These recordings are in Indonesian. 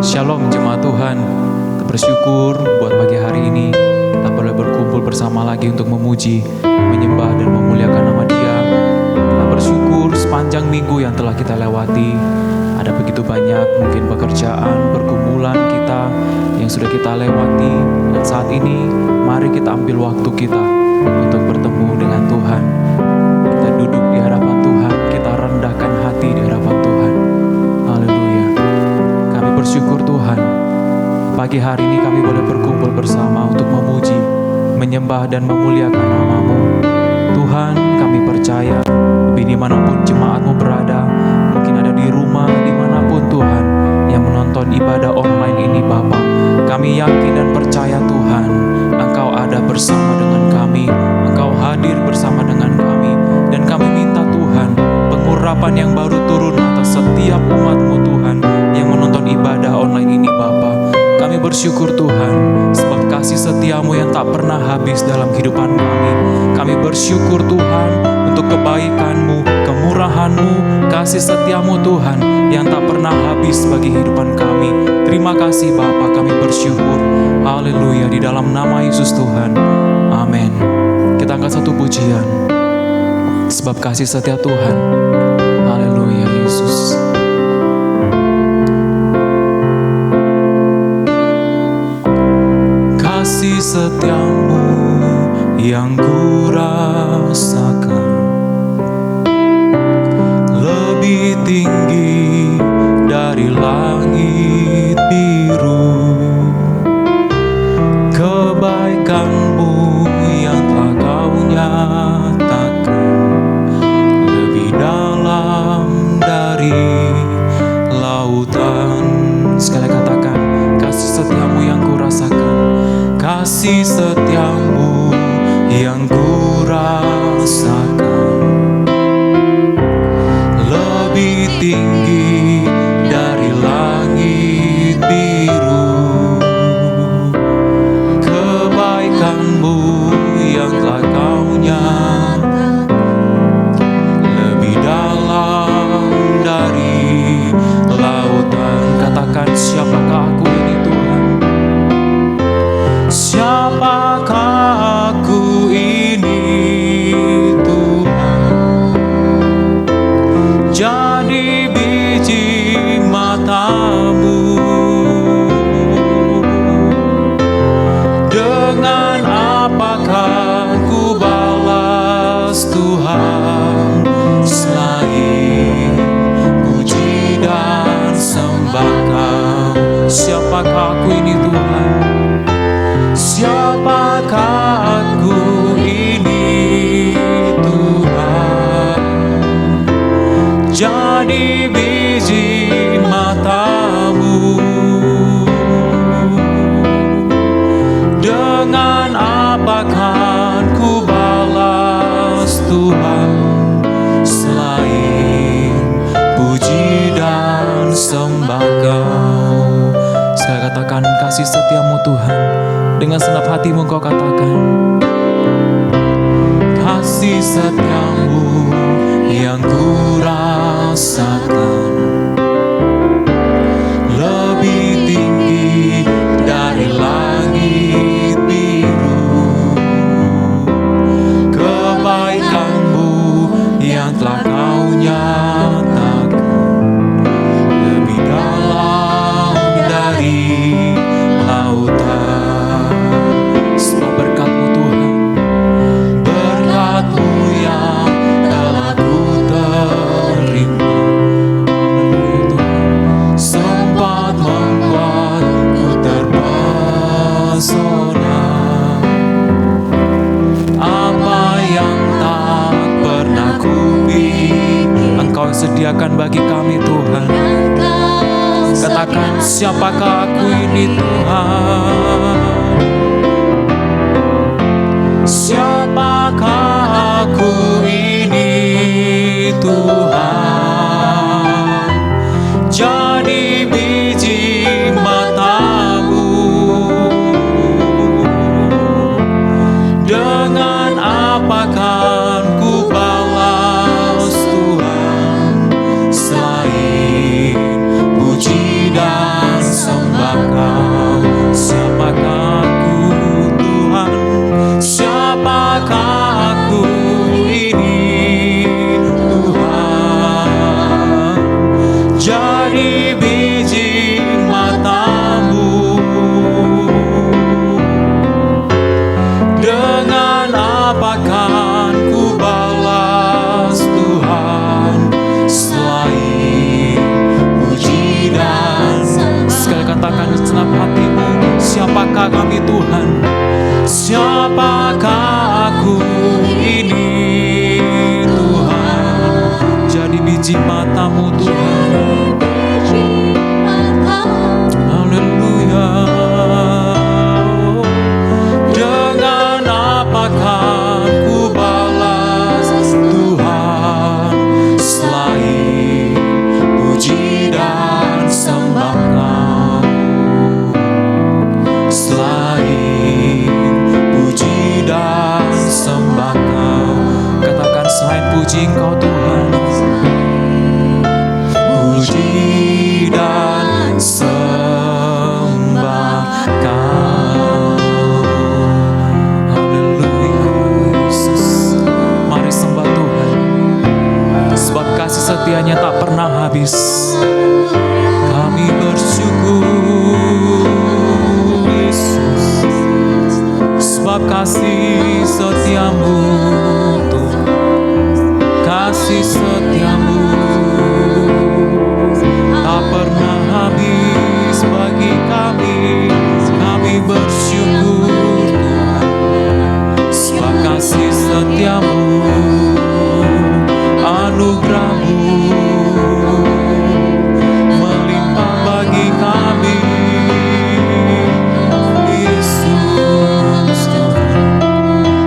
Shalom jemaat Tuhan. Kita bersyukur buat pagi hari ini kita boleh berkumpul bersama lagi untuk memuji, menyembah dan memuliakan nama Dia. Kita bersyukur sepanjang minggu yang telah kita lewati. Ada begitu banyak mungkin pekerjaan, pergumulan kita yang sudah kita lewati. Dan saat ini mari kita ambil waktu kita untuk bertemu dengan Tuhan. Kita duduk di hadapan Tuhan, kita rendahkan hati di hadapan Tuhan. Haleluya. Kami bersyukur Tuhan, pagi hari ini kami boleh berkumpul bersama untuk memuji, menyembah dan memuliakan nama-Mu. Tuhan, kami percaya lebih dimanapun jemaat-Mu berada, mungkin ada di rumah, dimanapun Tuhan yang menonton ibadah online ini Bapa, kami yakin dan percaya Tuhan, Engkau ada bersama dengan kami, Engkau hadir bersama dengan kami, dan kami minta Tuhan pengurapan yang baru turun atas setiap umat-Mu Tuhan yang menonton ibadah online ini Bapa. Kami bersyukur Tuhan sebab kasih setia-Mu yang tak pernah habis dalam kehidupan kami. Kami bersyukur Tuhan untuk kebaikan-Mu, kemurahan-Mu, kasih setia-Mu Tuhan yang tak pernah habis bagi kehidupan kami. Terima kasih Bapa, kami bersyukur. Haleluya, di dalam nama Yesus Tuhan. Amin. Kita angkat satu pujian sebab kasih setia Tuhan. Haleluya Yesus. Kasih setia-Mu yang ku rasakan lebih tinggi dari langit biru. Kebaikan-Mu yang telah Kau nyatakan lebih dalam dari lautan. Sekali katakan, kasih setia-Mu yang ku rasakan. Kasih setia-Mu yang ku rasakan lebih tinggi dari langit biru. Kebaikan-Mu yang telah Kau nyatakan lebih dalam dari lautan. Katakan, siapakah aku ini Tuhan? Siapakah aku ini Tuhan? Jadi biji mata-Mu. Dengan apakah ku balas Tuhan selain puji dan sembah Kau? Siapakah aku ini Tuhan? Siapakah aku ini Tuhan? Jadi biji mata-Mu. Dengan apakah ku balas Tuhan selain puji dan sembah Kau? Saya katakan, kasih setia-Mu Tuhan. Dengan senap hatimu kau katakan, kasih setia-Mu yang ku rasakan lebih tinggi dari langit biru. Kebaikan-Mu yang telah Kau nyatakan lebih dalam dari lautan. Berkat-Mu Tuhan, berkat-Mu yang telah ku terima. Haleluya Tuhan, sempat membuatku terpesona. Apa yang tak pernah ku pikir Engkau sediakan bagi kami Tuhan. Katakan, siapakah aku ini Tuhan? Siapakah aku ini Tuhan? Jadi biji mata-Mu. Dengan apakah ku balas Tuhan selain puji dan sembah? Katakan segenap hatimu, siapakah kami Tuhan? Siapakah aku ini Tuhan? Jadi biji matamu Tuhan. Haleluya. Dengan apakah ku balas Tuhan selain puji dan sembah Kau, selain puji dan sembah Kau. Katakan selain puji Engkau Tuhan, puji dan sembah Kau. Haleluya Yesus. Mari sembah Tuhan, sebab kasih setianya tak pernah habis. Kami bersyukur Yesus, sebab kasih setiamu Tuhan, kasih setiamu tak pernah habis bagi kami. Kami bersyukur Tuhan, sebab kasih setiamu, anugerahmu melimpah bagi kami. Yesus Tuhan,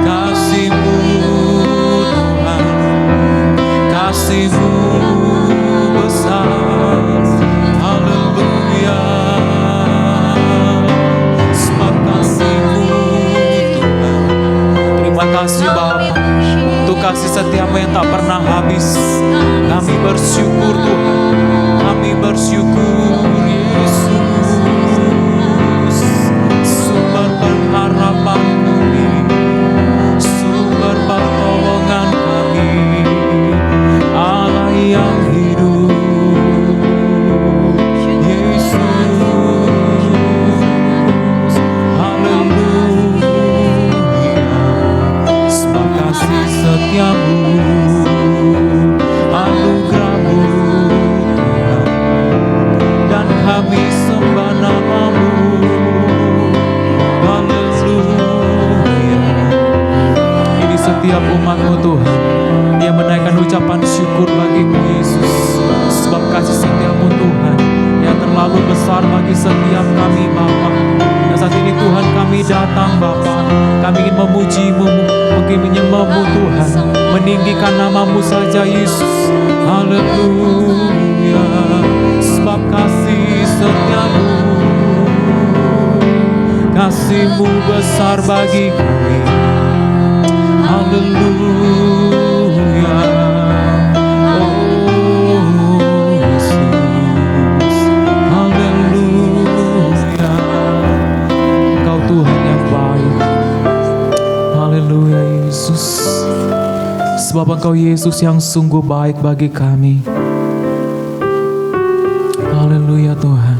kasih-Mu Tuhan, kasih-Mu besar. Haleluya. Sebab kasih-Mu Tuhan. Terima kasih Bapa untuk kasih setiamu yang tak pernah habis. Kami bersyukur Tuhan, kami bersyukur Yesus, sumber pengharapan kami, sumber pertolongan kami, Allah yang hidup. Yesus, haleluya. Sebab kasih setiamu, anugerahmu Tuhan, dan kami sembah namamu. Haleluya. Ini setiap umatmu Tuhan yang menaikkan ucapan syukur bagimu Yesus, sebab kasih setiamu Tuhan yang terlalu besar bagi setiap kami Bapa. Dan saat ini Tuhan kami datang Bapa, kami ingin memuji-Mu, mungkin menyembah-Mu Tuhan, meninggikan namamu saja Yesus. Haleluya. Sebab kasih setiamu, kasih-Mu besar bagi kami. Haleluya. Oh Yesus, haleluya. Engkau Tuhan yang baik. Haleluya Yesus. Sebab Engkau Yesus yang sungguh baik bagi kami. Haleluya Tuhan.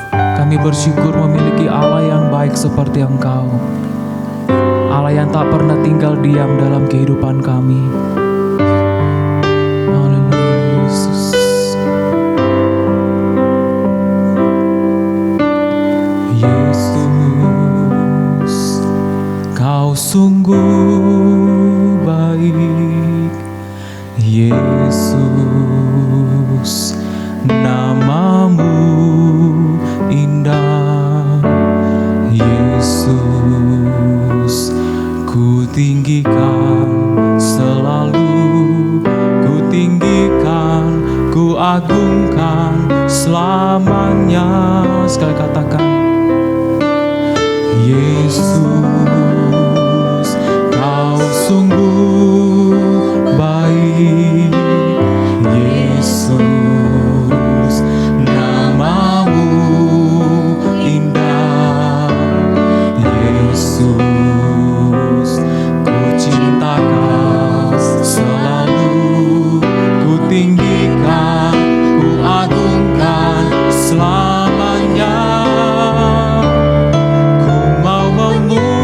Kami bersyukur memiliki Allah yang baik seperti Engkau. Allah yang tak pernah tinggal diam dalam kehidupan kami. Haleluya Yesus. Yesus, Kau sungguh baik. Yesus, namamu indah. Yesus, ku tinggikan selalu, ku tinggikan, ku agungkan selamanya. Sekali katakan, Yesus, Kau sungguh baik. Yesus, namamu indah. Yesus, ku cintakan selalu, ku tinggikan, ku agungkan selamanya. Ku mau memuji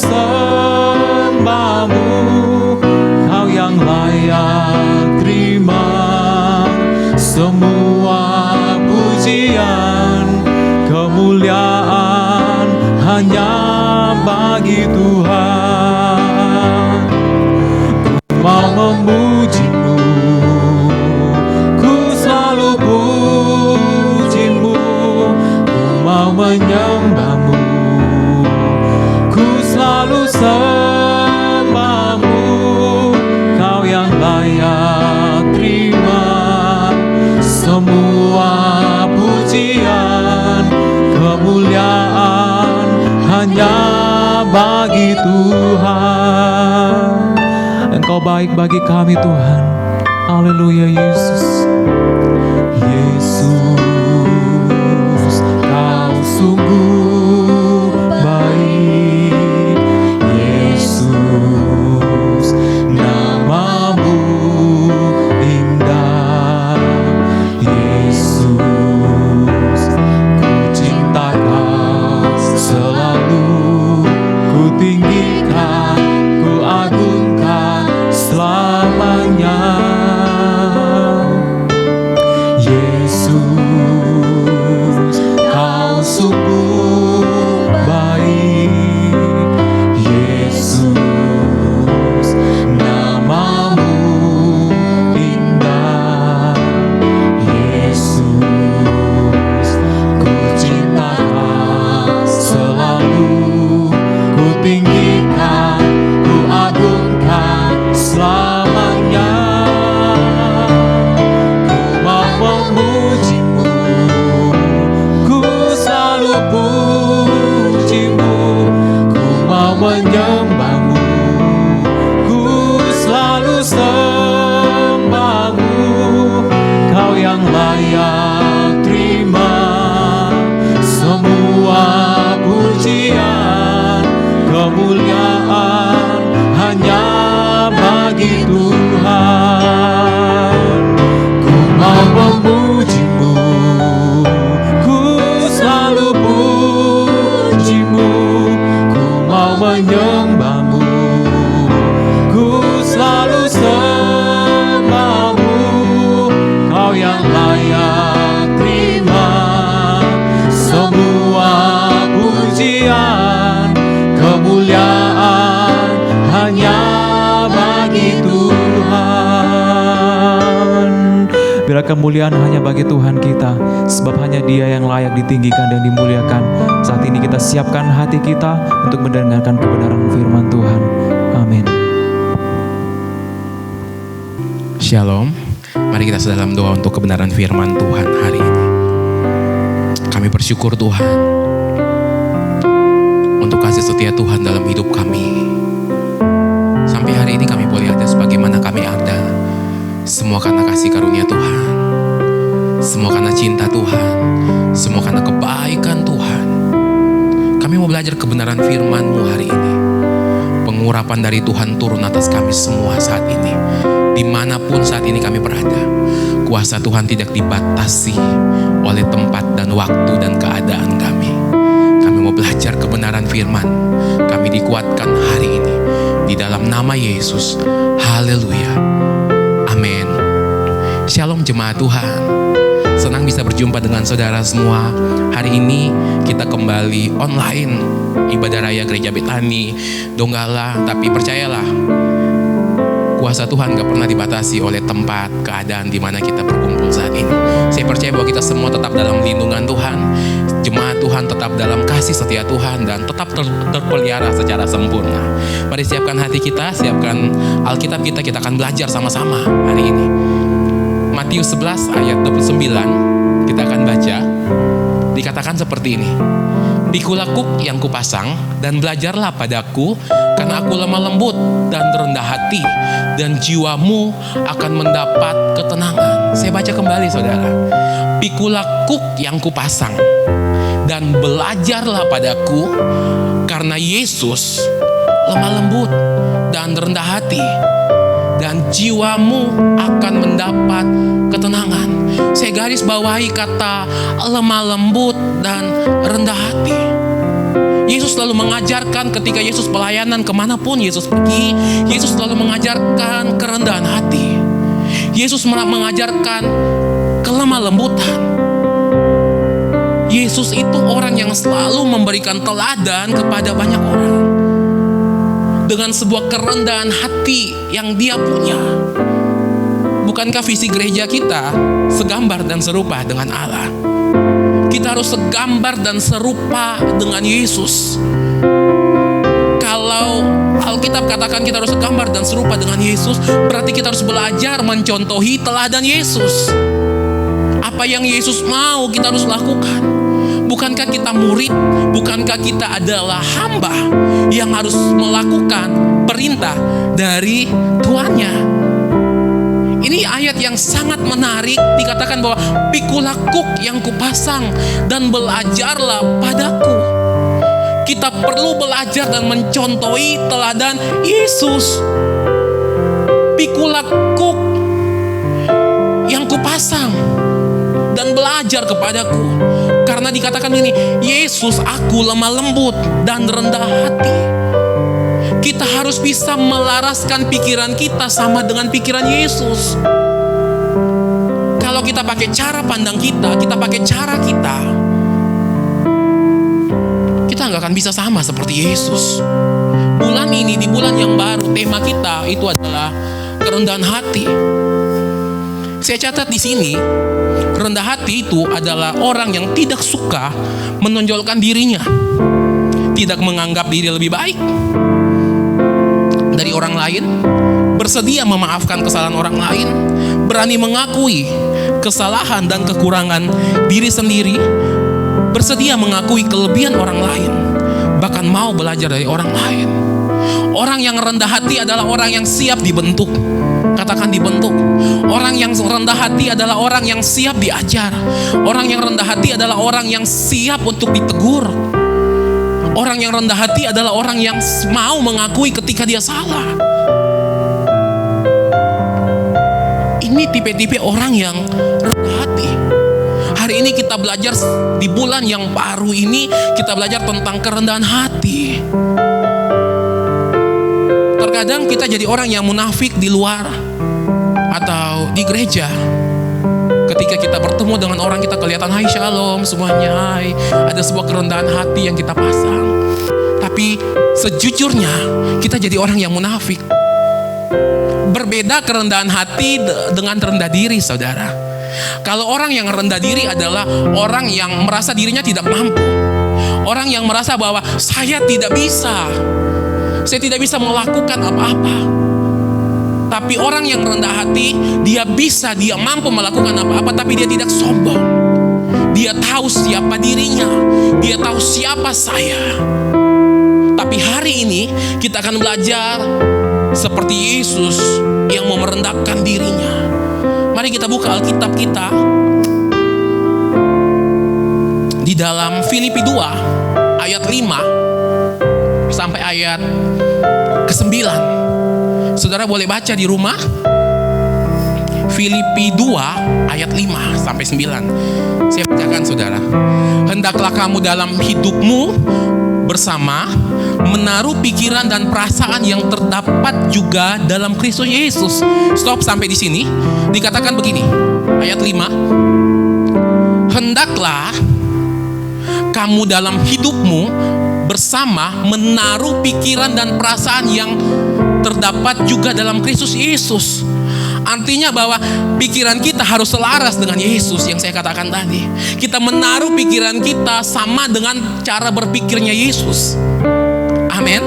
sembahmu, Kau yang layak terima semua pujian, kemuliaan hanya bagi Tuhan. Ku mau memuji-Mu, ku selalu puji-Mu, ku mau menyembah-Mu, ku selalu sembah-Mu, Kau yang layak terima semua pujian, kemuliaan hanya bagi Tuhan. Engkau baik bagi kami Tuhan. Haleluya Yesus. Yesus, Kau sungguh baik. Yesus, nama-Mu indah. Yesus, ku cinta Kau selalu, ku tinggikan, ku agungkan selamanya. Yesus, Kau sungguh baik. Yesus, nama-Mu indah. Yesus, ku cinta Kau selalu, ku tinggikan, ku agungkan selamanya. Ku mau memuji-Mu, ku selalu puji-Mu, ku mau menyembah-Mu, ku selalu sembah-Mu, Kau yang layak terima semua pujian, kemuliaan hanya bagi Tuhan. Ku mau memuji-Mu, ku selalu puji-Mu, ku mau menyembah-Mu, ku selalu sembah-Mu, Kau yang layak terima semua pujian, kemuliaan hanya bagi Tuhan. Biarlah kemuliaan hanya bagi Tuhan kita, sebab hanya Dia yang layak ditinggikan dan dimuliakan. Saat ini kita siapkan hati kita untuk mendengarkan kebenaran firman Tuhan. Amin. Shalom. Mari kita dalam doa untuk kebenaran firman Tuhan hari ini. Kami bersyukur Tuhan untuk kasih setia Tuhan dalam hidup kami. Sampai hari ini kami boleh ada sebagaimana kami ada. Semua karena kasih karunia Tuhan, semua karena cinta Tuhan, semua karena kebaikan Tuhan. Kami mau belajar kebenaran firman-Mu hari ini. Pengurapan dari Tuhan turun atas kami semua saat ini. Dimanapun saat ini kami berada, kuasa Tuhan tidak dibatasi oleh tempat dan waktu dan keadaan kami. Kami mau belajar kebenaran firman. Kami dikuatkan hari ini di dalam nama Yesus. Haleluya. Amin. Shalom jemaat Tuhan. Senang bisa berjumpa dengan saudara semua. Hari ini kita kembali online ibadah raya Gereja Betani Donggala. Tapi percayalah, kuasa Tuhan gak pernah dibatasi oleh tempat, keadaan di mana kita berkumpul saat ini. Saya percaya bahwa kita semua tetap dalam lindungan Tuhan. Jemaat Tuhan tetap dalam kasih setia Tuhan dan tetap terpelihara secara sempurna. Mari siapkan hati kita, siapkan Alkitab kita akan belajar sama-sama hari ini. Matius 11 ayat 29 kita akan baca. Dikatakan seperti ini. Pikulah kuk yang kupasang dan belajarlah padaku, karena aku lemah lembut dan rendah hati, dan jiwamu akan mendapat ketenangan. Saya baca kembali saudara. Pikulah kuk yang kupasang dan belajarlah padaku, karena Yesus lemah lembut dan rendah hati, dan jiwamu akan mendapat ketenangan. Saya garis bawahi kata lemah lembut dan rendah hati. Yesus selalu mengajarkan ketika Yesus pelayanan kemanapun Yesus pergi, Yesus selalu mengajarkan kerendahan hati. Yesus mengajarkan kelemah lembutan. Yesus itu orang yang selalu memberikan teladan kepada banyak orang dengan sebuah kerendahan hati yang dia punya. Bukankah visi gereja kita segambar dan serupa dengan Allah? Kita harus segambar dan serupa dengan Yesus. Kalau Alkitab katakan kita harus segambar dan serupa dengan Yesus, berarti kita harus belajar mencontohi teladan Yesus. Apa yang Yesus mau kita harus lakukan. Bukankah kita murid? Bukankah kita adalah hamba yang harus melakukan perintah dari Tuannya? Ini ayat yang sangat menarik. Dikatakan bahwa pikulah kuk yang kupasang dan belajarlah padaku. Kita perlu belajar dan mencontohi teladan Yesus. Pikulah kuk yang kupasang dan belajar kepadaku. Karena dikatakan ini, Yesus, aku lemah lembut dan rendah hati. Kita harus bisa melaraskan pikiran kita sama dengan pikiran Yesus. Kalau kita pakai cara pandang kita pakai cara kita nggak akan bisa sama seperti Yesus. Bulan ini, di bulan yang baru, tema kita itu adalah kerendahan hati. Saya catat di sini, rendah hati itu adalah orang yang tidak suka menonjolkan dirinya, tidak menganggap diri lebih baik dari orang lain, bersedia memaafkan kesalahan orang lain, berani mengakui kesalahan dan kekurangan diri sendiri, bersedia mengakui kelebihan orang lain, bahkan mau belajar dari orang lain. Orang yang rendah hati adalah orang yang siap dibentuk. Katakan dibentuk. Orang yang rendah hati adalah orang yang siap diajar. Orang yang rendah hati adalah orang yang siap untuk ditegur. Orang yang rendah hati adalah orang yang mau mengakui ketika dia salah. Ini tipe-tipe orang yang rendah hati. Hari ini kita belajar, di bulan yang baru ini kita belajar tentang kerendahan hati. Terkadang kita jadi orang yang munafik di luar atau di gereja. Ketika kita bertemu dengan orang, kita kelihatan hai shalom semuanya, hai. Ada sebuah kerendahan hati yang kita pasang. Tapi sejujurnya kita jadi orang yang munafik. Berbeda kerendahan hati dengan rendah diri, saudara. Kalau orang yang rendah diri adalah orang yang merasa dirinya tidak mampu. Orang yang merasa bahwa saya tidak bisa melakukan apa-apa. Tapi orang yang rendah hati, dia mampu melakukan apa-apa, tapi dia tidak sombong. Dia tahu siapa dirinya, dia tahu siapa saya. Tapi hari ini kita akan belajar seperti Yesus yang mau merendahkan dirinya. Mari kita buka Alkitab kita di dalam Filipi 2 ayat 5 sampai ayat ke-9. Saudara boleh baca di rumah. Filipi 2 ayat 5 sampai 9. Saya bacakan, saudara. Hendaklah kamu dalam hidupmu bersama menaruh pikiran dan perasaan yang terdapat juga dalam Kristus Yesus. Stop sampai di sini. Dikatakan begini, ayat 5. Hendaklah kamu dalam hidupmu bersama menaruh pikiran dan perasaan yang terdapat juga dalam Kristus Yesus. Artinya bahwa pikiran kita harus selaras dengan Yesus yang saya katakan tadi. Kita menaruh pikiran kita sama dengan cara berpikirnya Yesus. Amin.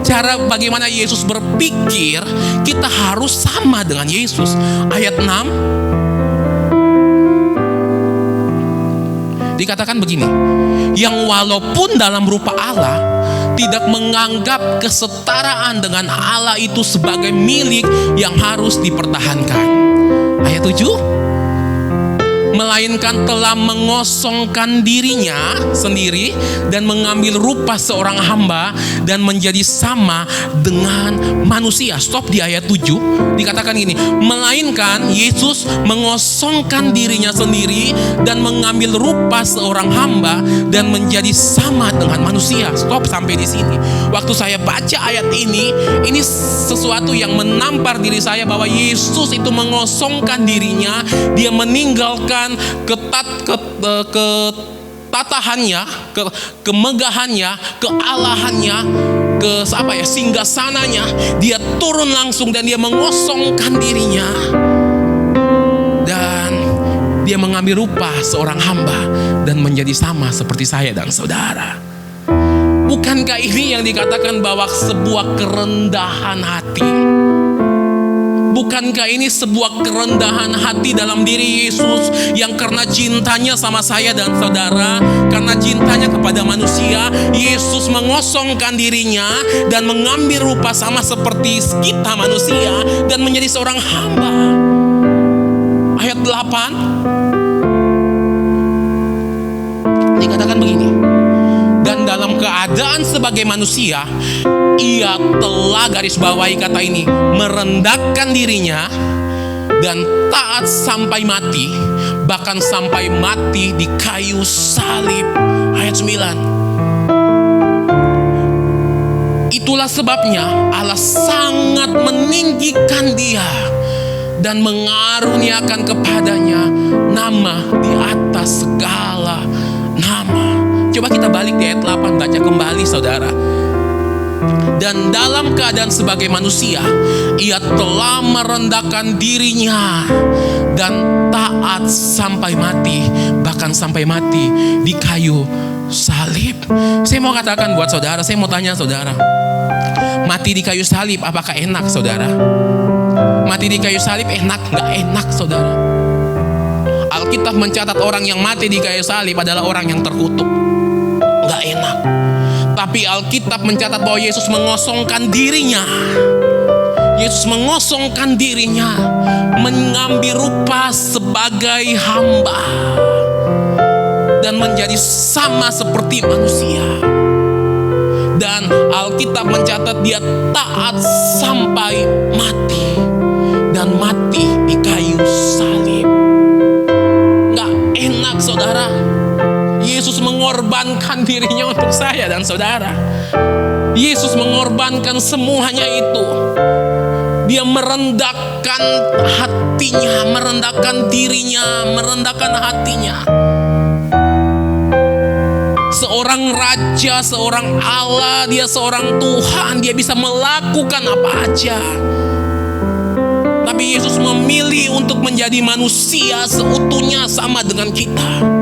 Cara bagaimana Yesus berpikir, kita harus sama dengan Yesus. Ayat 6 dikatakan begini, yang walaupun dalam rupa Allah tidak menganggap kesetaraan dengan Allah itu sebagai milik yang harus dipertahankan. Ayat 7, melainkan telah mengosongkan dirinya sendiri dan mengambil rupa seorang hamba dan menjadi sama dengan manusia. Stop di ayat 7. Dikatakan gini, melainkan Yesus mengosongkan dirinya sendiri dan mengambil rupa seorang hamba dan menjadi sama dengan manusia. Stop sampai di sini. Waktu saya baca ayat ini sesuatu yang menampar diri saya bahwa Yesus itu mengosongkan dirinya. Dia meninggalkan ketatahannya, kemegahannya, kealahannya, singgasananya. Dia turun langsung dan dia mengosongkan dirinya. Dan dia mengambil rupa seorang hamba dan menjadi sama seperti saya dan saudara. Bukankah ini yang dikatakan bahwa sebuah kerendahan hati? Bukankah ini sebuah kerendahan hati dalam diri Yesus yang karena cintanya sama saya dan saudara, karena cintanya kepada manusia, Yesus mengosongkan dirinya dan mengambil rupa sama seperti kita manusia dan menjadi seorang hamba. Ayat 8 dikatakan begini, dan dalam keadaan sebagai manusia ia telah, garis bawahi kata ini, merendahkan dirinya dan taat sampai mati, bahkan sampai mati di kayu salib. Ayat 9. Itulah sebabnya Allah sangat meninggikan dia dan mengaruniakan kepadanya nama di atas segala nama. Coba kita balik di ayat 8, baca kembali saudara. Dan dalam keadaan sebagai manusia ia telah merendahkan dirinya dan taat sampai mati, bahkan sampai mati di kayu salib. Saya mau katakan buat saudara, saya mau tanya saudara, mati di kayu salib apakah enak saudara? Mati di kayu salib enak? Gak enak saudara. Alkitab mencatat orang yang mati di kayu salib adalah orang yang terkutuk. Gak enak. Tapi Alkitab mencatat bahwa Yesus mengosongkan dirinya. Yesus mengosongkan dirinya, mengambil rupa sebagai hamba dan menjadi sama seperti manusia. Dan Alkitab mencatat dia taat sampai mati dan mati di kayu salib. Gak enak saudara. Yesus mengorbankan dirinya untuk saya dan saudara. Yesus mengorbankan semuanya itu. Dia merendahkan hatinya, merendahkan dirinya, merendahkan hatinya. Seorang raja, seorang Allah, dia seorang Tuhan, dia bisa melakukan apa aja. Tapi Yesus memilih untuk menjadi manusia seutuhnya sama dengan kita.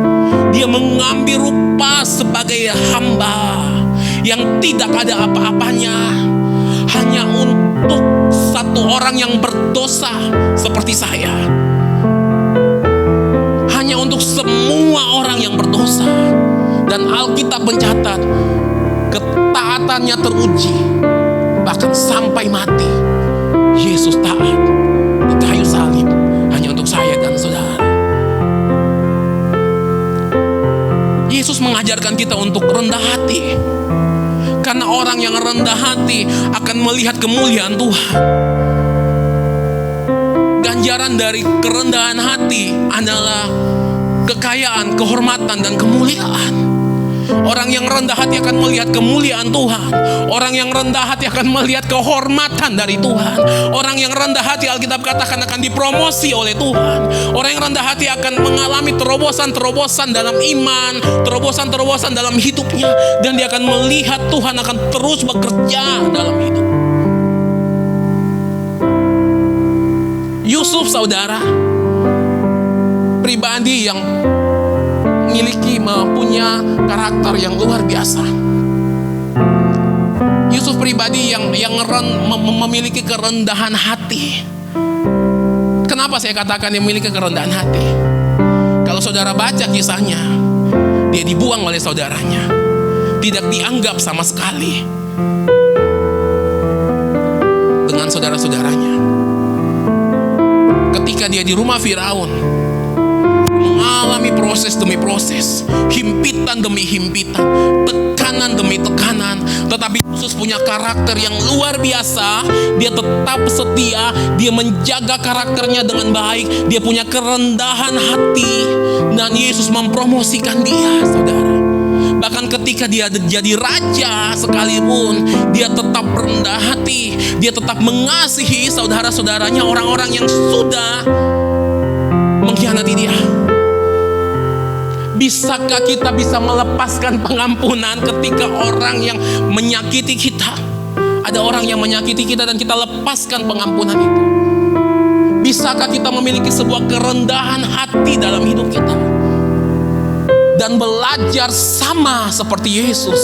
Dia mengambil rupa sebagai hamba yang tidak ada apa-apanya, hanya untuk satu orang yang berdosa seperti saya, hanya untuk semua orang yang berdosa. Dan Alkitab mencatat ketaatannya teruji, bahkan sampai mati. Yesus taat di kayu salib hanya untuk saya dan saudara. Yesus mengajarkan kita untuk rendah hati, karena orang yang rendah hati akan melihat kemuliaan Tuhan. Ganjaran dari kerendahan hati adalah kekayaan, kehormatan, dan kemuliaan. Orang yang rendah hati akan melihat kemuliaan Tuhan. Orang yang rendah hati akan melihat kehormatan dari Tuhan. Orang yang rendah hati, Alkitab katakan, akan dipromosi oleh Tuhan. Orang yang rendah hati akan mengalami terobosan-terobosan dalam iman, terobosan-terobosan dalam hidupnya. Dan dia akan melihat Tuhan akan terus bekerja dalam hidup. Yusuf saudara, pribadi yang punya karakter yang luar biasa. Yusuf pribadi yang memiliki kerendahan hati. Kenapa saya katakan dia memiliki kerendahan hati? Kalau saudara baca kisahnya, dia dibuang oleh saudaranya, tidak dianggap sama sekali dengan saudara-saudaranya. Ketika dia di rumah Firaun, mengalami proses demi proses, himpitan demi himpitan, tekanan demi tekanan. Tetapi Yesus punya karakter yang luar biasa. Dia tetap setia, dia menjaga karakternya dengan baik, dia punya kerendahan hati, dan Yesus mempromosikan dia, saudara. Bahkan ketika dia jadi raja sekalipun, dia tetap rendah hati, dia tetap mengasihi saudara-saudaranya, orang-orang yang sudah mengkhianati dia. Bisakah kita bisa melepaskan pengampunan ketika orang yang menyakiti kita? Ada orang yang menyakiti kita dan kita lepaskan pengampunan itu. Bisakah kita memiliki sebuah kerendahan hati dalam hidup kita dan belajar sama seperti Yesus?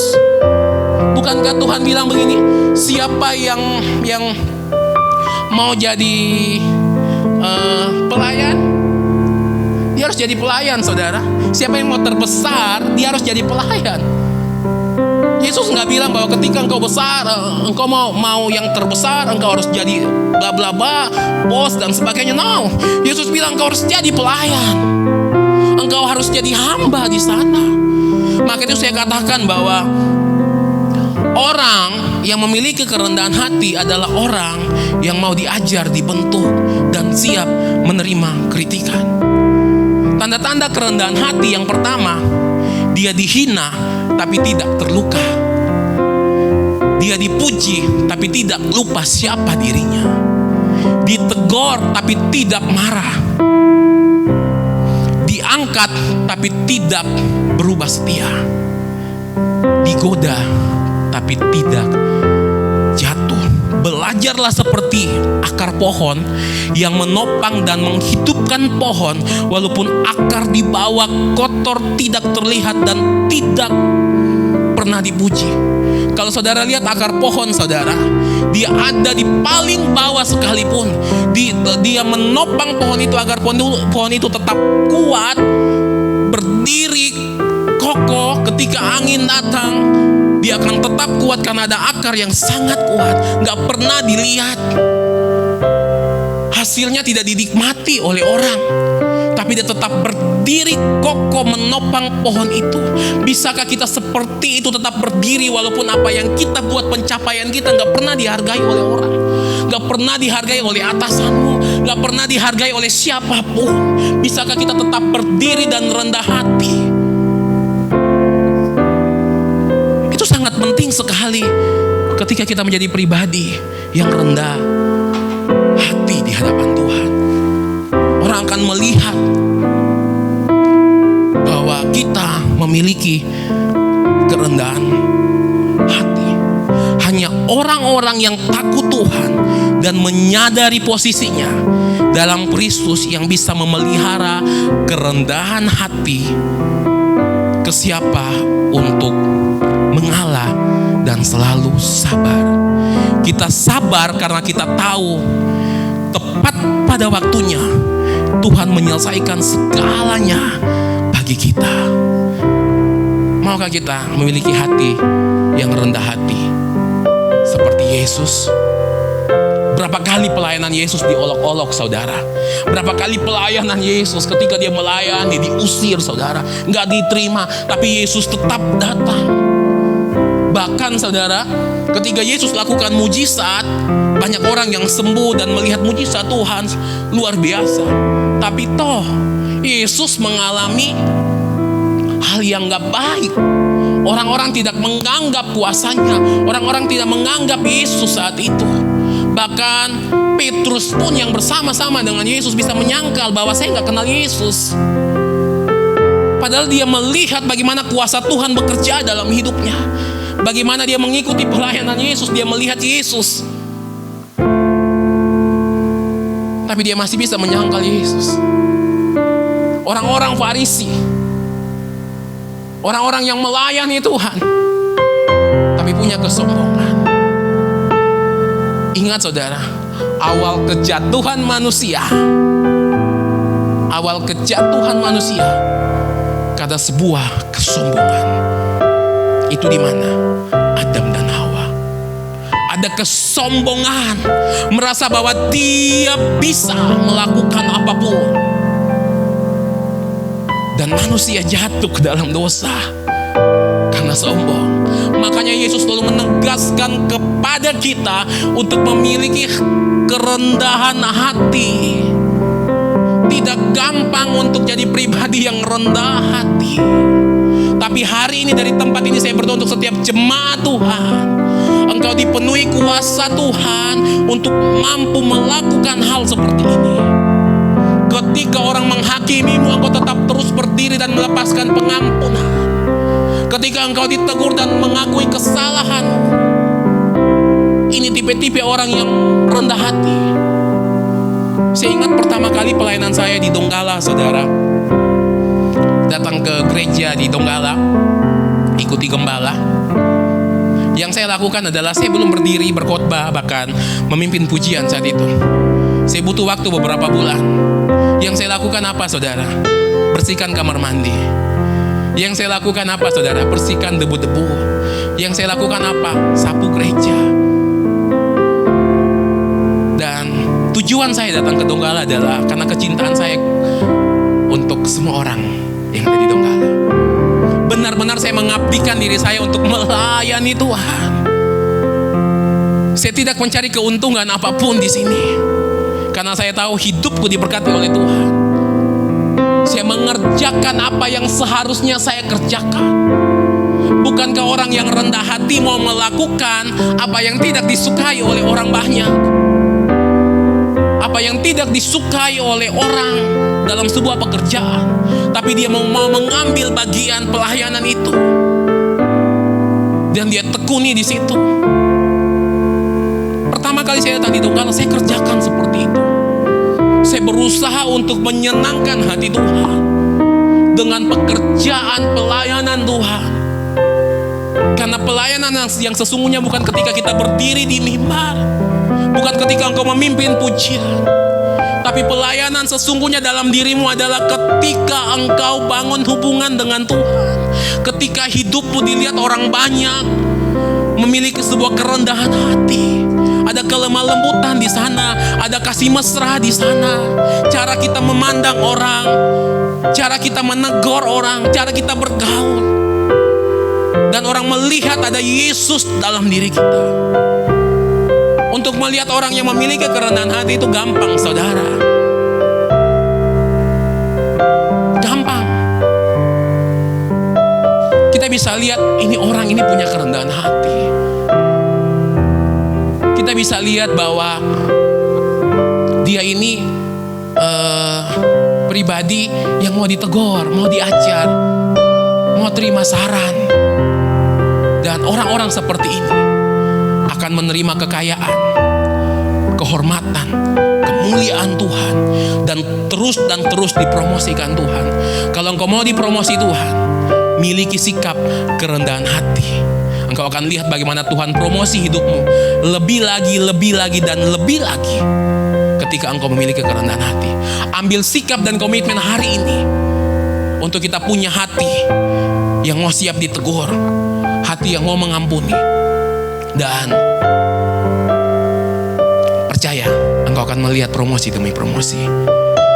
Bukankah Tuhan bilang begini, siapa yang mau jadi pelayan, dia harus jadi pelayan, saudara. Siapa yang mau terbesar, dia harus jadi pelayan. Yesus nggak bilang bahwa ketika engkau besar, engkau mau yang terbesar, engkau harus jadi bla bla bla, bos dan sebagainya. No, Yesus bilang engkau harus jadi pelayan. Engkau harus jadi hamba di sana. Maka itu saya katakan bahwa orang yang memiliki kerendahan hati adalah orang yang mau diajar, dibentuk, dan siap menerima kritikan. Tanda-tanda kerendahan hati yang pertama, dia dihina tapi tidak terluka. Dia dipuji tapi tidak lupa siapa dirinya. Ditegur tapi tidak marah. Diangkat tapi tidak berubah setia. Digoda tapi tidak jatuh. Belajarlah seperti akar pohon yang menopang dan menghidupkan pohon, walaupun akar di bawah kotor, tidak terlihat dan tidak pernah dipuji. Kalau saudara lihat akar pohon saudara, dia ada di paling bawah sekalipun, dia menopang pohon itu agar pohon itu tetap kuat, berdiri kokoh. Ketika angin datang, dia akan tetap kuat karena ada akar yang sangat kuat. Gak pernah dilihat, hasilnya tidak dinikmati oleh orang, tapi dia tetap berdiri kokoh menopang pohon itu. Bisakah kita seperti itu, tetap berdiri walaupun apa yang kita buat, pencapaian kita gak pernah dihargai oleh orang, gak pernah dihargai oleh atasanmu, gak pernah dihargai oleh siapapun? Bisakah kita tetap berdiri dan rendah hati? Itu sangat penting sekali ketika kita menjadi pribadi yang rendah hati di hadapan Tuhan. Orang akan melihat bahwa kita memiliki kerendahan hati. Hanya orang-orang yang takut Tuhan dan menyadari posisinya dalam Kristus yang bisa memelihara kerendahan hati ke siapa untuk mengalah dan selalu sabar. Kita sabar karena kita tahu tepat pada waktunya Tuhan menyelesaikan segalanya bagi kita. Maukah kita memiliki hati yang rendah hati seperti Yesus? Berapa kali pelayanan Yesus diolok-olok saudara? Berapa kali pelayanan Yesus ketika dia melayani diusir saudara, nggak diterima, tapi Yesus tetap datang. Bahkan saudara, ketika Yesus lakukan mujizat, banyak orang yang sembuh dan melihat mujizat Tuhan luar biasa. Tapi toh Yesus mengalami hal yang gak baik. Orang-orang tidak menganggap kuasanya, orang-orang tidak menganggap Yesus saat itu. Bahkan Petrus pun yang bersama-sama dengan Yesus bisa menyangkal bahwa saya gak kenal Yesus. Padahal dia melihat bagaimana kuasa Tuhan bekerja dalam hidupnya. Bagaimana dia mengikuti pelayanan Yesus, dia melihat Yesus. Tapi dia masih bisa menyangkal Yesus. Orang-orang Farisi, orang-orang yang melayani Tuhan, tapi punya kesombongan. Ingat saudara, awal kejatuhan manusia karena sebuah kesombongan. Itu di mana? Adam dan Hawa. Ada kesombongan, merasa bahwa dia bisa melakukan apapun. Dan manusia jatuh ke dalam dosa karena sombong. Makanya Yesus selalu menegaskan kepada kita untuk memiliki kerendahan hati. Tidak gampang untuk jadi pribadi yang rendah hati. Tapi hari ini dari tempat ini saya berdoa untuk setiap jemaat Tuhan, engkau dipenuhi kuasa Tuhan untuk mampu melakukan hal seperti ini. Ketika orang menghakimimu, engkau tetap terus berdiri dan melepaskan pengampunan. Ketika engkau ditegur dan mengakui kesalahan, ini tipe-tipe orang yang rendah hati. Saya ingat pertama kali pelayanan saya di Donggala, saudara. Datang ke gereja di Donggala, ikuti gembala. Yang saya lakukan adalah saya belum berdiri berkhotbah, bahkan memimpin pujian saat itu. Saya butuh waktu beberapa bulan. Yang saya lakukan apa, saudara? Bersihkan kamar mandi. Yang saya lakukan apa, saudara? Bersihkan debu-debu. Yang saya lakukan apa? Sapu gereja. Dan tujuan saya datang ke Donggala adalah karena kecintaan saya untuk semua orang yang ada di Donggala. Benar-benar saya mengabdikan diri saya untuk melayani Tuhan. Saya tidak mencari keuntungan apapun di sini, karena saya tahu hidupku diberkati oleh Tuhan. Saya mengerjakan apa yang seharusnya saya kerjakan. Bukankah orang yang rendah hati mau melakukan apa yang tidak disukai oleh orang banyak? Apa yang tidak disukai oleh orang dalam sebuah pekerjaan, tapi dia mau mengambil bagian pelayanan itu dan dia tekuni di situ. Pertama kali saya datang di Donggala, saya kerjakan seperti itu. Saya berusaha untuk menyenangkan hati Tuhan dengan pekerjaan pelayanan Tuhan. Karena pelayanan yang sesungguhnya bukan ketika kita berdiri di mimbar, bukan ketika engkau memimpin pujian, tapi pelayanan sesungguhnya dalam dirimu adalah ketika engkau bangun hubungan dengan Tuhan. Ketika hidupmu dilihat orang banyak, memiliki sebuah kerendahan hati. Ada kelemah lembutan di sana, ada kasih mesra di sana. Cara kita memandang orang, cara kita menegur orang, cara kita bergaul. Dan orang melihat ada Yesus dalam diri kita. Untuk melihat orang yang memiliki kerendahan hati itu gampang, saudara. Gampang. Kita bisa lihat ini orang ini punya kerendahan hati. Kita bisa lihat bahwa dia ini pribadi yang mau ditegur, mau diajar, mau terima saran. Dan orang-orang seperti ini akan menerima kekayaan, kehormatan, kemuliaan Tuhan, dan terus dipromosikan Tuhan. Kalau engkau mau dipromosi Tuhan, miliki sikap kerendahan hati. Engkau akan lihat bagaimana Tuhan promosi hidupmu lebih lagi dan lebih lagi ketika engkau memiliki kerendahan hati. Ambil sikap dan komitmen hari ini untuk kita punya hati yang mau siap ditegur, hati yang mau mengampuni, dan percaya engkau akan melihat promosi demi promosi.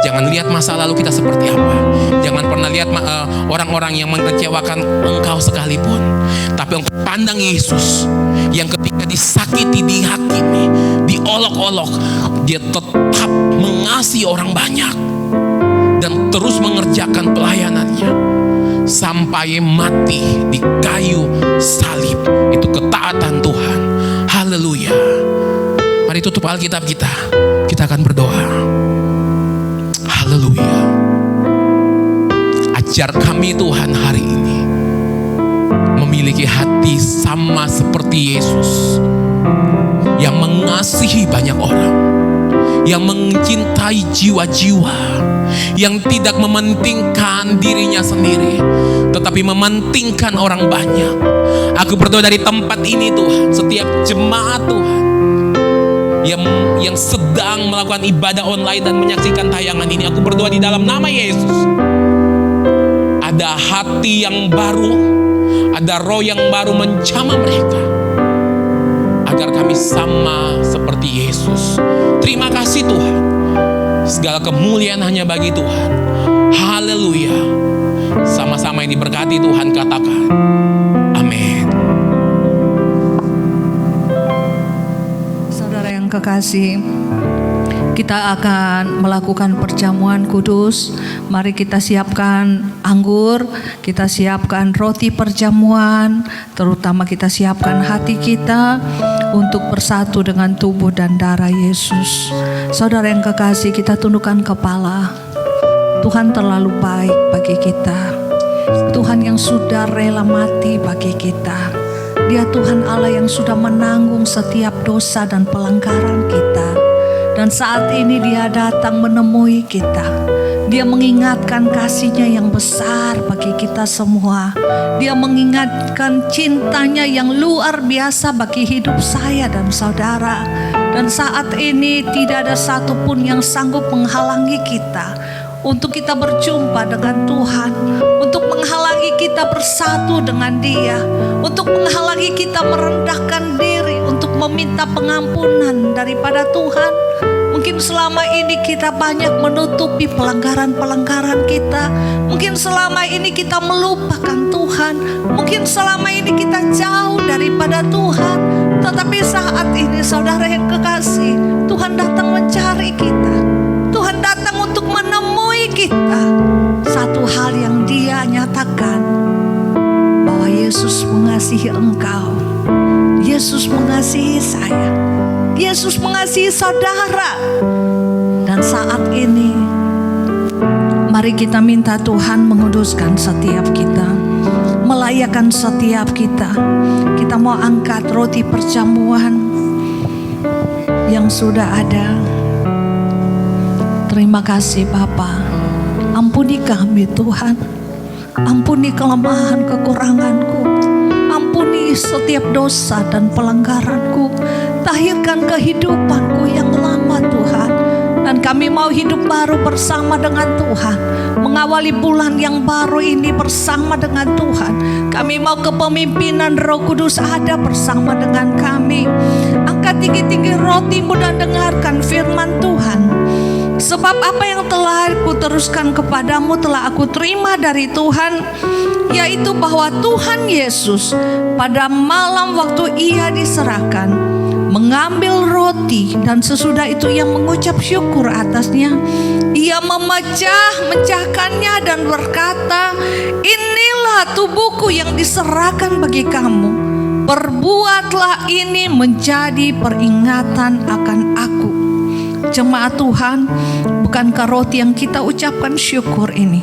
Jangan lihat masa lalu kita seperti apa. Jangan pernah lihat orang-orang yang mengecewakan engkau sekalipun. Tapi engkau pandang Yesus yang ketika disakiti, dihakimi, diolok-olok, dia tetap mengasihi orang banyak dan terus mengerjakan pelayanannya sampai mati di kayu salib. Itu ketaatan Tuhan. Haleluya. Mari tutup Alkitab kita. Kita akan berdoa. Haleluya. Ajar kami Tuhan hari ini memiliki hati sama seperti Yesus, yang mengasihi banyak orang, yang mencintai jiwa-jiwa, yang tidak mementingkan dirinya sendiri, tetapi mementingkan orang banyak. Aku berdoa dari tempat ini Tuhan, setiap jemaat Tuhan yang sedang melakukan ibadah online dan menyaksikan tayangan ini, aku berdoa di dalam nama Yesus, ada hati yang baru, ada roh yang baru menjamah mereka, agar kami sama seperti Yesus. Terima kasih Tuhan, segala kemuliaan hanya bagi Tuhan. Haleluya. Sama-sama ini berkati Tuhan, katakan amin. Saudara yang kekasih, kita akan melakukan perjamuan kudus. Mari kita siapkan anggur, kita siapkan roti perjamuan, terutama kita siapkan hati kita untuk bersatu dengan tubuh dan darah Yesus. Saudara yang kekasih, kita tundukkan kepala. Tuhan terlalu baik bagi kita. Tuhan yang sudah rela mati bagi kita. Dia Tuhan Allah yang sudah menanggung setiap dosa dan pelanggaran kita. Dan saat ini Dia datang menemui kita. Dia mengingatkan kasih-Nya yang besar bagi kita semua. Dia mengingatkan cintanya yang luar biasa bagi hidup saya dan saudara. Dan saat ini tidak ada satupun yang sanggup menghalangi kita untuk kita berjumpa dengan Tuhan, untuk menghalangi kita bersatu dengan Dia, untuk menghalangi kita merendahkan diri, untuk meminta pengampunan daripada Tuhan. Mungkin selama ini kita banyak menutupi pelanggaran-pelanggaran kita. Mungkin selama ini kita melupakan Tuhan. Mungkin selama ini kita jauh daripada Tuhan. Tetapi saat ini saudara yang kekasih, Tuhan datang mencari kita. Tuhan datang untuk menemui kita. Satu hal yang Dia nyatakan, bahwa Yesus mengasihi engkau. Yesus mengasihi saya. Yesus mengasihi saudara. Dan saat ini mari kita minta Tuhan menguduskan setiap kita, melayakkan setiap kita. Kita mau angkat roti perjamuan yang sudah ada. Terima kasih Bapa. Ampuni kami Tuhan. Ampuni kelemahan kekuranganku. Ampuni setiap dosa dan pelanggaranku. Tahirkan kehidupanku yang lama Tuhan. Dan kami mau hidup baru bersama dengan Tuhan. Mengawali bulan yang baru ini bersama dengan Tuhan. Kami mau kepemimpinan Roh Kudus ada bersama dengan kami. Angkat tinggi-tinggi rotimu dan dengarkan firman Tuhan. Sebab apa yang telah aku teruskan kepadamu telah aku terima dari Tuhan, yaitu bahwa Tuhan Yesus pada malam waktu Ia diserahkan, mengambil roti dan sesudah itu Ia mengucap syukur atasnya. Ia memecahkannya dan berkata, inilah tubuhku yang diserahkan bagi kamu. Perbuatlah ini menjadi peringatan akan aku. Jemaat Tuhan, bukankah roti yang kita ucapkan syukur ini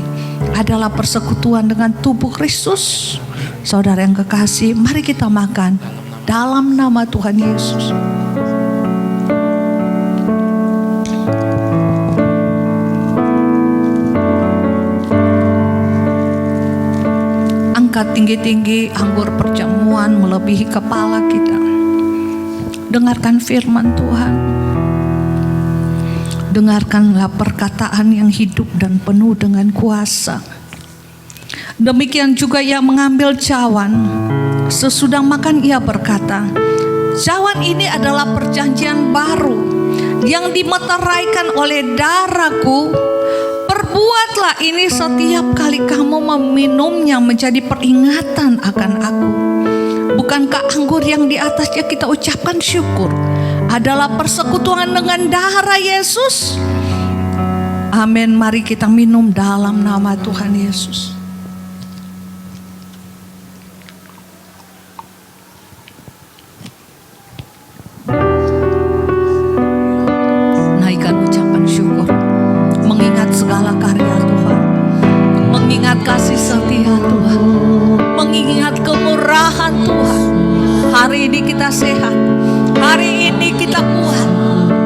adalah persekutuan dengan tubuh Kristus? Saudara yang kekasih, mari kita makan dalam nama Tuhan Yesus. Angkat tinggi-tinggi anggur perjamuan melebihi kepala kita. Dengarkan firman Tuhan. Dengarkanlah perkataan yang hidup dan penuh dengan kuasa. Demikian juga Ia mengambil cawan. Sesudah makan Ia berkata, cawan ini adalah perjanjian baru yang dimeteraikan oleh darahku. Perbuatlah ini setiap kali kamu meminumnya menjadi peringatan akan aku. Bukankah anggur yang di atasnya kita ucapkan syukur adalah persekutuan dengan darah Yesus? Amin. Mari kita minum dalam nama Tuhan Yesus. Naikkan ucapan syukur, mengingat segala karya Tuhan, mengingat kasih setia Tuhan, mengingat kemurahan Tuhan. Hari ini kita sehat, hari ini kita kuat,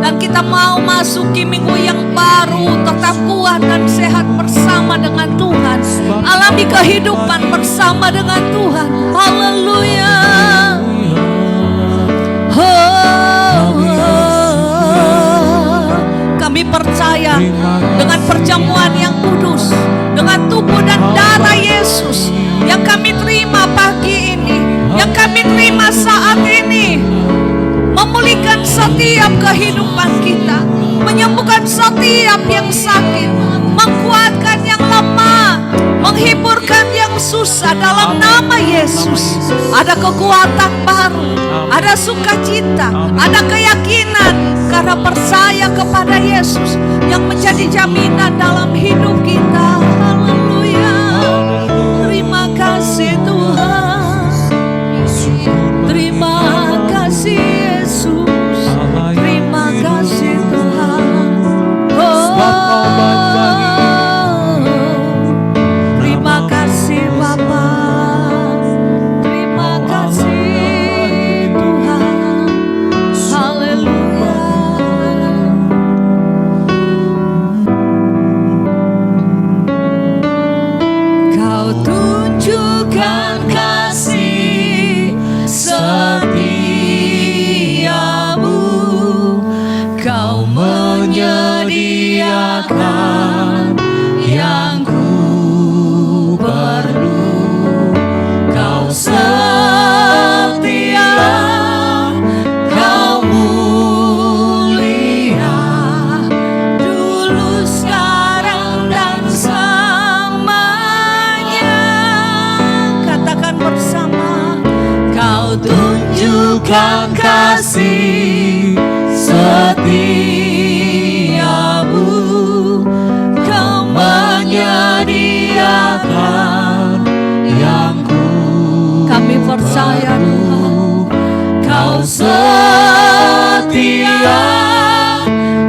dan kita mau masuki minggu yang baru tetap kuat dan sehat bersama dengan Tuhan. Alami kehidupan bersama dengan Tuhan. Haleluya. Kami percaya dengan perjamuan yang kudus, dengan tubuh dan darah Yesus yang kami terima pagi ini, yang kami terima saat ini, memulihkan setiap kehidupan kita, menyembuhkan setiap yang sakit, menguatkan yang lemah, menghiburkan yang susah dalam nama Yesus. Ada kekuatan baru, ada sukacita, ada keyakinan karena percaya kepada Yesus yang menjadi jaminan dalam hidup kita. Haleluya. Terima kasih Tuhan. Terima kasih Yesus. Terima kasih Tuhan. Terima kasih Bapa. Terima kasih Tuhan. Haleluya. Kau tunjukkan kasih setiamu. Kau menyediakan yang ku perlu. Kau setia, kau mulia, dulu sekarang dan selamanya. Katakan bersama, kau tunjukkan kasih setiamu. Kau menyediakan yang ku kami percaya Tuhan. Kau setia,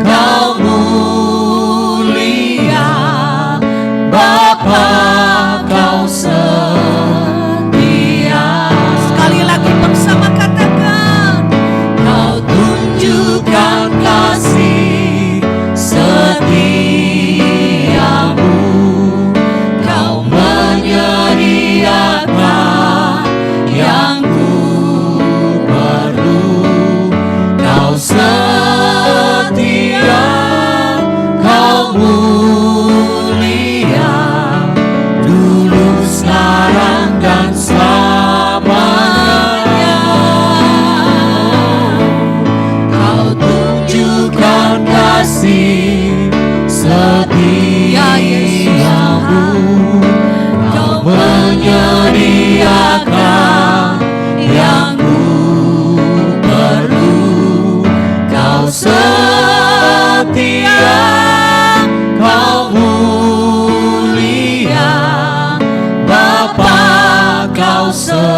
kau mulia, Bapa kau setia. Sekali lagi bersama katakan, kau tunjukkan kasih setiamu. Kau menyediakan yang ku perlu. Kau setia, kau mulia, dulu sekarang dan selamanya. Kau tunjukkan kasih setiamu. Kau menyediakan yang ku perlu. Kau setia, kau mulia, Bapa kau setia.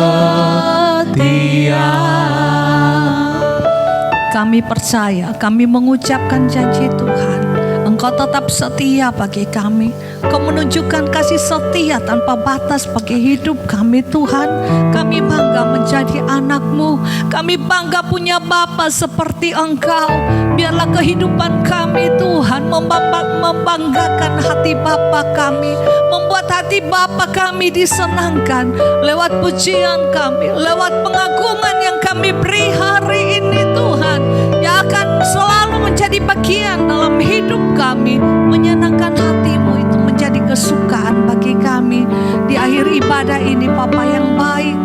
Kami percaya, kami mengucapkan janji Tuhan, Engkau tetap setia bagi kami. Kau menunjukkan kasih setia tanpa batas bagi hidup kami Tuhan. Kami bangga menjadi anak-Mu. Kami bangga punya Bapa seperti Engkau. Biarlah kehidupan kami Tuhan membanggakan hati Bapa kami. Membuat hati Bapa kami disenangkan. Lewat pujian kami, lewat pengagungan yang kami beri hari ini Tuhan. Yang akan selalu menjadi bagian dalam hidup kami. Menyenangkan hati-Mu itu menjadi kesukaan bagi kami. Di akhir ibadah ini Bapa yang baik,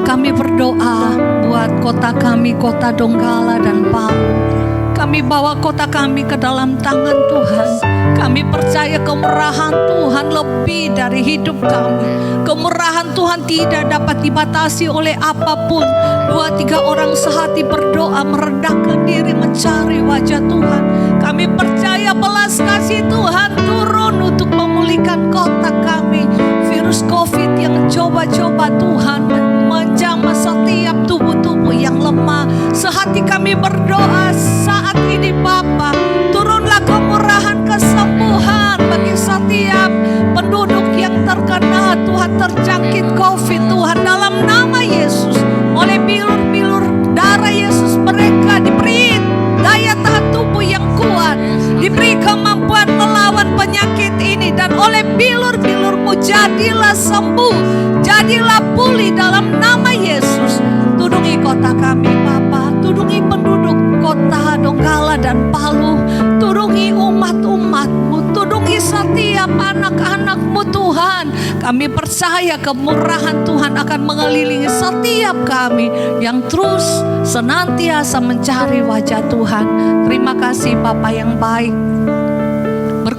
kami berdoa buat kota kami, kota Donggala dan Palu. Kami bawa kota kami ke dalam tangan Tuhan. Kami percaya kemurahan Tuhan lebih dari hidup kami. Kemurahan Tuhan tidak dapat dibatasi oleh apapun. 2-3 orang sehati berdoa, merendahkan diri, mencari wajah Tuhan. Kami percaya belas kasih Tuhan turun untuk memulihkan kota kami. Virus COVID yang coba-coba Tuhan menjamah setiap tubuh-tubuh yang lemah. Sehati kami berdoa saat ini Bapa, turunlah kemurahan kesembuhan bagi setiap penduduk yang terkena Tuhan terjangkit COVID Tuhan dalam nama Yesus. Oleh bilur-bilur darah Yesus mereka diberi daya tahan tubuh yang kuat, diberi kemampuan melawan penyakit ini, dan oleh bilur-bilur-Mu jadilah sembuh, jadilah pulih dalam nama Yesus. Tudungi kota kami Bapa, tudungi penduduk kota Donggala dan Palu, tudungi umat-umat-Mu, tudungi setiap anak-anak-Mu Tuhan. Kami percaya kemurahan Tuhan akan mengelilingi setiap kami yang terus senantiasa mencari wajah Tuhan. Terima kasih Bapa yang baik.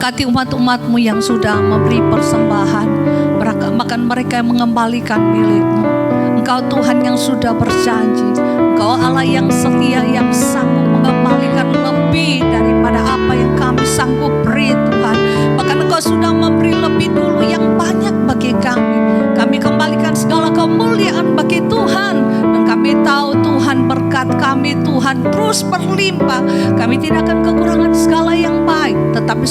Berkati umat-umat-Mu yang sudah memberi persembahan, bahkan mereka yang mengembalikan milik-Mu. Engkau Tuhan yang sudah berjanji, Engkau Allah yang setia, yang sanggup mengembalikan lebih daripada apa yang kami sanggup beri Tuhan. Bahkan Engkau sudah memberi lebih dulu yang banyak bagi kami. Kami kembalikan segala kemuliaan bagi Tuhan. Dan kami tahu Tuhan berkat kami Tuhan terus berlimpah. Kami tidak akan kekurangan segala yang baik. Tetapi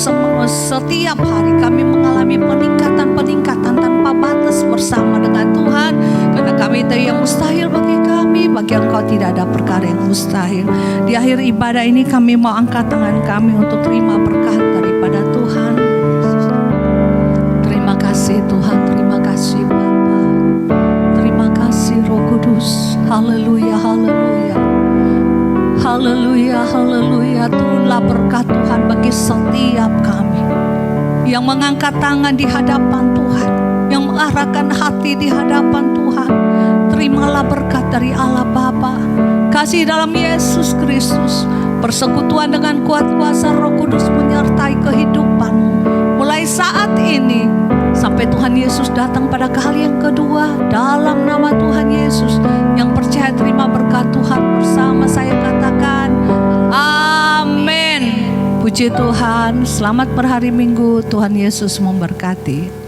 setiap hari kami mengalami peningkatan-peningkatan tanpa batas bersama dengan Tuhan. Karena kami tahu yang mustahil bagi kami, bagi Engkau tidak ada perkara yang mustahil. Di akhir ibadah ini kami mau angkat tangan kami untuk terima berkat daripada Tuhan. Terima kasih Tuhan, terima kasih Bapa, terima kasih Roh Kudus. Haleluya, haleluya, haleluya, haleluya. Turunlah berkat Tuhan bagi setiap kami yang mengangkat tangan di hadapan Tuhan, yang mengarahkan hati di hadapan Tuhan. Terimalah berkat dari Allah Bapa, kasih dalam Yesus Kristus, persekutuan dengan kuat kuasa Roh Kudus menyertai kehidupanmu mulai saat ini sampai Tuhan Yesus datang pada kali yang kedua. Dalam nama Tuhan Yesus, yang percaya terima berkat Tuhan bersama saya katakan amin. Puji Tuhan, selamat berhari Minggu. Tuhan Yesus memberkati.